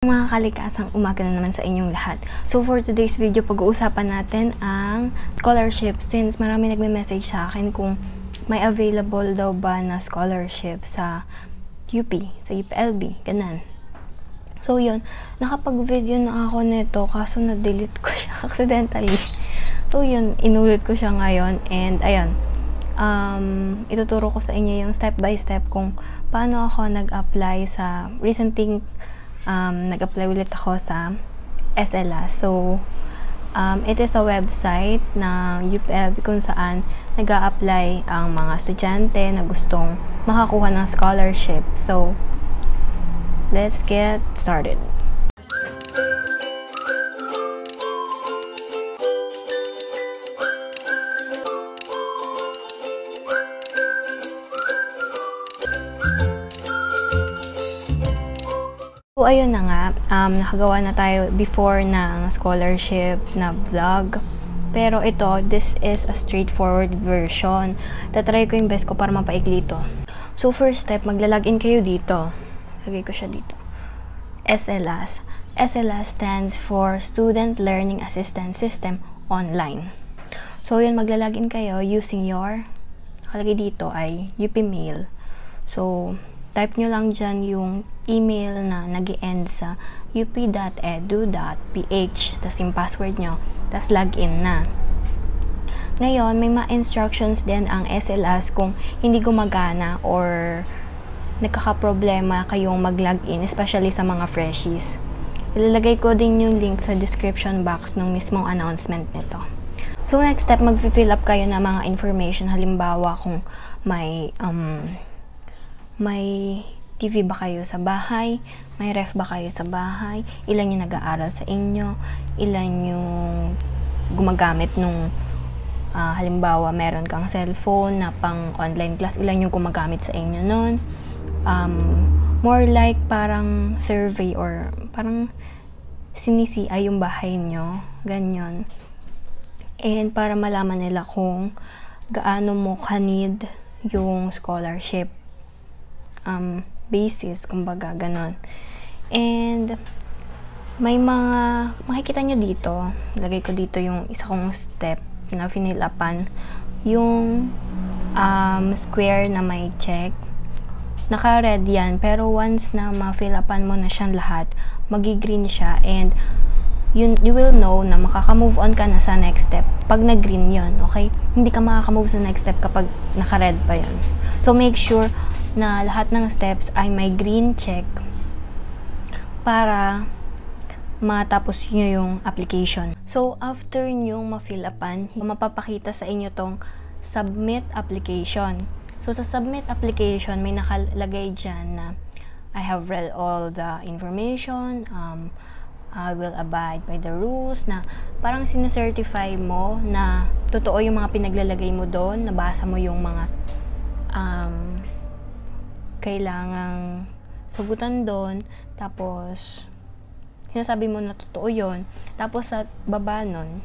Mga kalikasang umaga na naman sa inyong lahat. So for today's video, pag-uusapan natin ang scholarship since marami nagme-message sa akin kung may available daw ba na scholarship sa UP, sa UPLB, ganun. So yun, nakapag-video na ako nito kaso na-delete ko siya accidentally. So yun, inulit ko siya ngayon and ayun, ituturo ko sa inyo yung step by step kung paano ako nag-apply sa recently nag-apply ulit ako sa SLS. So, it is a website na UPLB kung saan nag-a-apply ang mga estudyante na gustong makakuha ng scholarship. So, let's get started. So, ayun na nga, nakagawa na tayo before ng scholarship na vlog. Pero ito, this is a straightforward version. Tatry ko yung best ko para mapaikli ito. So, first step, maglalagin kayo dito. Lagay ko siya dito. SLS. SLS stands for Student Learning Assistance System Online. So, yun, maglalagin kayo using your, nakalagay dito ay UP Mail. So, type nyo lang dyan yung email na nag-i-end sa up.edu.ph, tas yung password nyo, tas login na. Ngayon, may mga instructions din ang SLS kung hindi gumagana or nagkakaproblema kayong mag-login, especially sa mga freshies. Ilalagay ko din yung link sa description box ng mismong announcement nito. So, next step, mag-fill up kayo ng mga information. Halimbawa, kung may TV ba kayo sa bahay? May ref ba kayo sa bahay? Ilan yung nag-aaral sa inyo? Ilan yung gumagamit nung halimbawa meron kang cellphone na pang online class? Ilan yung gumagamit sa inyo nun? More like parang survey or parang sinisi-ay yung bahay nyo. Ganyan. And para malaman nila kung gaano mo ka-need yung scholarship basis, kumbaga, ganon. And may mga makikita nyo dito, lagay ko dito yung isa kong step na finilapan, yung square na may check. Naka-red yan, pero once na ma-fill-upan mo na siyang lahat, magi-green siya and you will know na makaka-move on ka na sa next step pag nag-green yon, okay? Hindi ka makaka-move sa next step kapag naka-red pa yon. So make sure na lahat ng steps ay may green check para matapos nyo yung application. So, after nyo ma-fill upan, mapapakita sa inyo tong submit application. So, sa submit application, may nakalagay dyan na I have read all the information, I will abide by the rules, na parang sinecertify mo na totoo yung mga pinaglalagay mo doon, nabasa mo yung mga kailangang sagutan doon, tapos sinasabi mo na totoo yun. Tapos sa baba nun,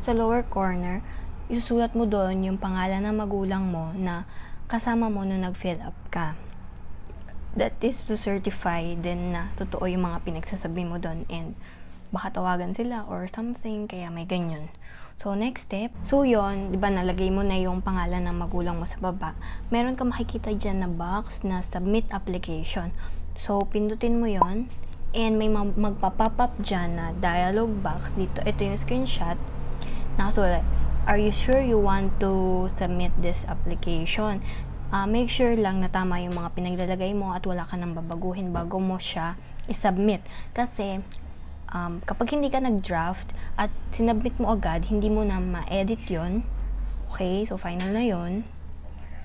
sa lower corner, isusulat mo doon yung pangalan ng magulang mo na kasama mo nung nag-fill up ka. That is to certify din na totoo yung mga pinagsasabi mo doon and baka tawagan sila or something, kaya may ganyan. So, next step. So, yon, di ba, nalagay mo na yung pangalan ng magulang mo sa baba. Meron ka makikita dyan na box na submit application. So, pindutin mo yon and may magpa-pop up dyan na dialog box dito. Ito yung screenshot. Nakasulat, are you sure you want to submit this application? Make sure lang na tama yung mga pinaglalagay mo at wala ka nang babaguhin bago mo siya isubmit. Kasi, kapag hindi ka nag-draft at sinubmit mo agad, hindi mo na ma-edit yon. Okay, so final na yon.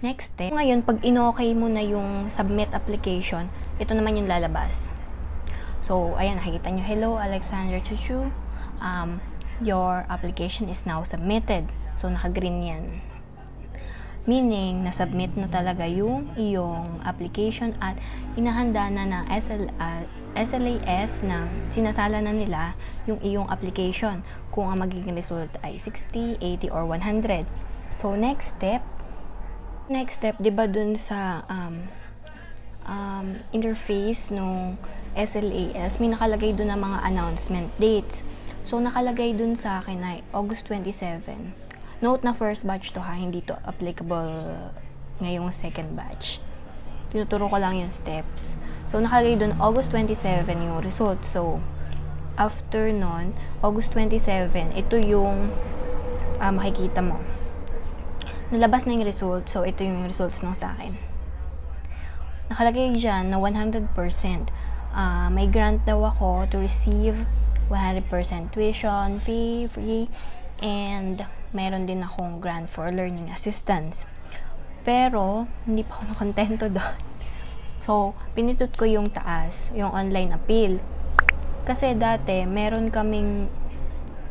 Next step. Ngayon, pag in-okay mo na yung submit application, ito naman yung lalabas. So, ayan, nakikita nyo, hello, Alexandra Chuchu. Your application is now submitted. So, naka-green yan. Meaning, na-submit na talaga yung iyong application at inahanda na ng SLAS na sinasala na nila yung iyong application kung ang magiging result ay 60, 80, or 100. So, next step, di ba dun sa interface nung SLAS, may nakalagay dun na mga announcement dates. So, nakalagay dun sa akin ay August 27. Note na first batch to ha, hindi to applicable ngayong second batch. Tinuturo ko lang yung steps. So, nakalagay dun August 27 yung result. So, after nun, August 27, ito yung makikita mo. Nalabas na yung result. So, ito yung results ng sa akin. Nakalagay dyan na 100%. May grant daw ako to receive 100% tuition fee, free, and meron din akong grant for learning assistance. Pero, hindi pa ako nakontento doon. So, pinitut ko yung taas, yung online appeal. Kasi dati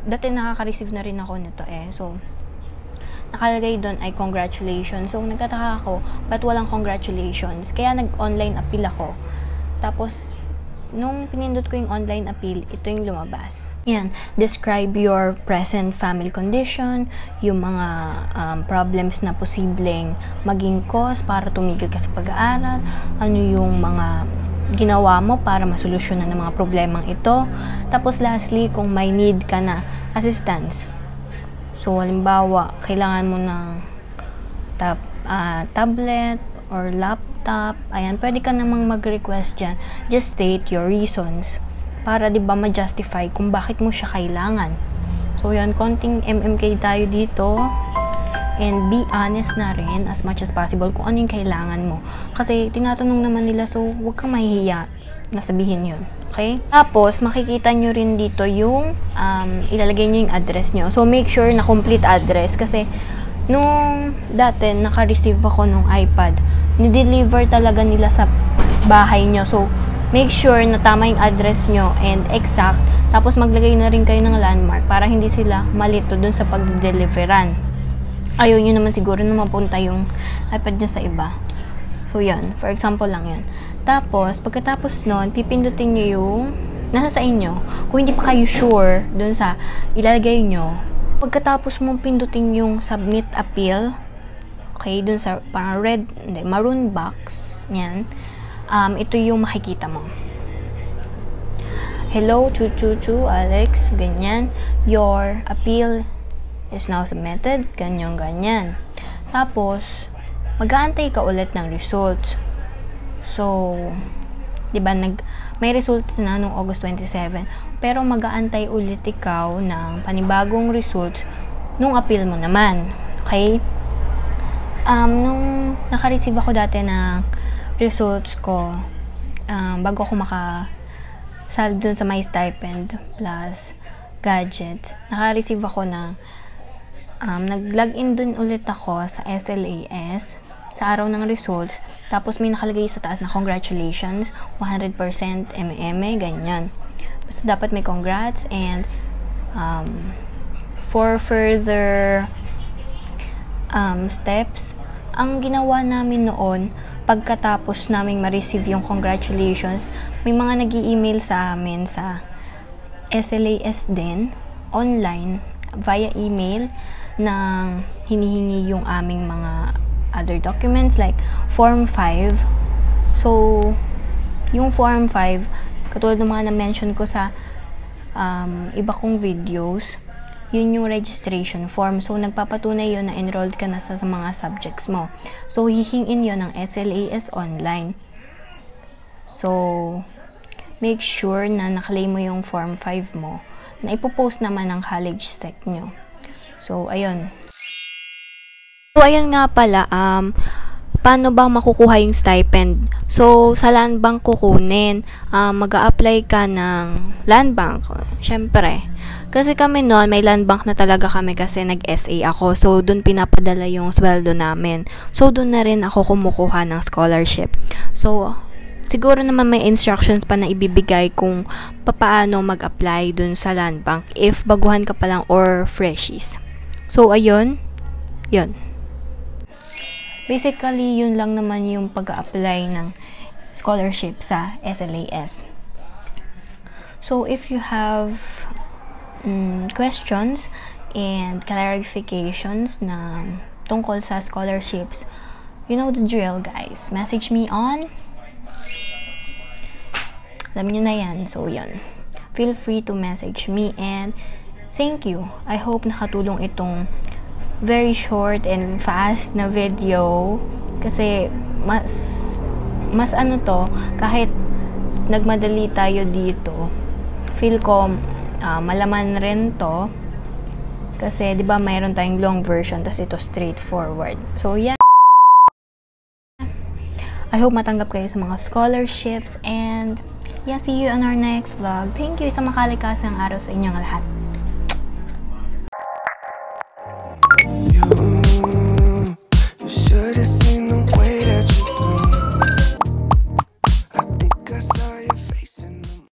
nakaka-receive na rin ako nito eh. So, nakalagay doon ay congratulations. So, nagtataka ako, ba't walang congratulations? Kaya nag-online appeal ako. Tapos, nung pinindot ko yung online appeal, ito yung lumabas. Yan, describe your present family condition, yung mga problems na posibleng maging cause para tumigil ka sa pag-aaral, ano yung mga ginawa mo para masolusyonan ng mga problemang ito. Tapos lastly, kung may need ka na assistance. So, halimbawa, kailangan mo ng tablet or laptop, ayan, pwede ka namang mag-request dyan. Just state your reasons para, di ba, ma-justify kung bakit mo siya kailangan. So, yan, konting MMK tayo dito. And be honest na rin as much as possible kung ano yung kailangan mo. Kasi, tinatanong naman nila, so, huwag kang mahihiya na sabihin yun. Okay? Tapos, makikita nyo rin dito yung ilalagay nyo yung address nyo. So, make sure na complete address. Kasi, nung dati, naka-receive ako nung iPad, ni-deliver talaga nila sa bahay nyo. So, make sure na tama yung address nyo and exact. Tapos, maglagay na rin kayo ng landmark para hindi sila malito dun sa pag-deliveran. Ayaw nyo naman siguro na mapunta yung iPad nyo sa iba. So, yan. For example lang yan. Tapos, pagkatapos nun, pipindutin nyo yung nasa sa inyo. Kung hindi pa kayo sure dun sa ilalagay nyo, pagkatapos mong pindutin yung submit appeal, okay, dun sa parang maroon box, yan, ito yung makikita mo. Hello, chu Alex, ganyan. Your appeal is now submitted, ganyan. Tapos, mag-aantay ka ulit ng results. So, di ba, may results na nung August 27, pero mag-aantay ulit ikaw ng panibagong results nung appeal mo naman. Okay? Nung naka-receive ako dati ng results ko, bago ako makasal dun sa my stipend plus gadgets, naka-receive ako ng nag-login dun ulit ako sa SLAS sa araw ng results. Tapos may nakalagay sa taas na congratulations, 100% ganyan. Basta dapat may congrats and for further steps, ang ginawa namin noon, pagkatapos naming ma-receive yung congratulations, may mga nag-i-email sa amin sa SLAS din, online, via email, na hinihingi yung aming mga other documents like Form 5. So, yung Form 5, katulad ng mga na-mention ko sa iba kong videos, yun yung registration form. So, nagpapatunay yun na enrolled ka na sa mga subjects mo. So, hihingin yun ng SLAS online. So, make sure na naklaim mo yung Form 5 mo na ipopost naman ng college sec nyo. So, ayun. So, ayun nga pala, paano ba makukuha yung stipend? So, sa land bank kukunin, mag-a-apply ka ng land bank. Syempre, kasi kami noon, may land bank na talaga kami kasi nag-SA ako. So, dun pinapadala yung sweldo namin. So, dun na rin ako kumukuha ng scholarship. So, siguro naman may instructions pa na ibibigay kung paano mag-apply dun sa land bank if baguhan ka pa lang or freshies. So, ayun. Yun. Basically, yun lang naman yung pag-apply ng scholarship sa SLAS. So, if you have questions and clarifications na tungkol sa scholarships, you know the drill, guys. Message me on Alam nyo na yan. So, yun. Feel free to message me and thank you. I hope nakatulong itong very short and fast na video kasi mas ano to, kahit nagmadali tayo dito, feel ko malaman rin to kasi 'di ba mayroon tayong long version tas ito straightforward. So yeah, I hope matanggap kayo sa mga scholarships and yeah, see you on our next vlog. Thank you, isang makalikasang araw sa inyong lahat.